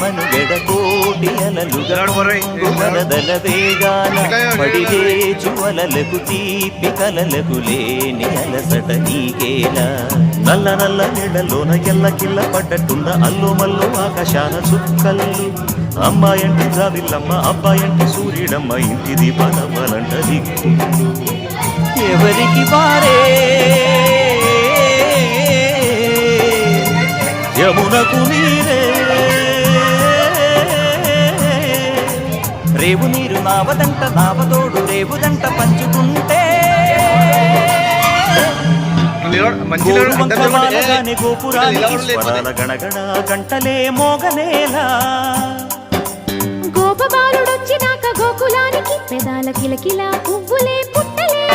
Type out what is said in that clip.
మనుగడ కోటి అలలుగదల వేగాన పడిలేచువలలకు తీపి కలలకు లేని అలసట నీకేలా నల్ల నల్ల నీడలోన ఎల్ల కిల్ల పడ్డట్టున్న అల్లు మల్లు ఆకాశాన చుక్కల్లు అమ్మాయంటి జాబిల్లమ్మ అబ్బాయంటి సూర్యుడమ్మ ఇంటి దీపాలవ్వాలంట దిక్కు ఎవరికి వారే యమునకు నీరే రేవు నీరు నావదంట నావతోడు రేవుదంట పంచుకుంటే గోపురానికి స్వరాల గణగణ గంటలే మోగనేలా గోపబాలుడొచ్చినాక గోకులానికి పెదాల కిలకిలా పువ్వులే పుట్టలే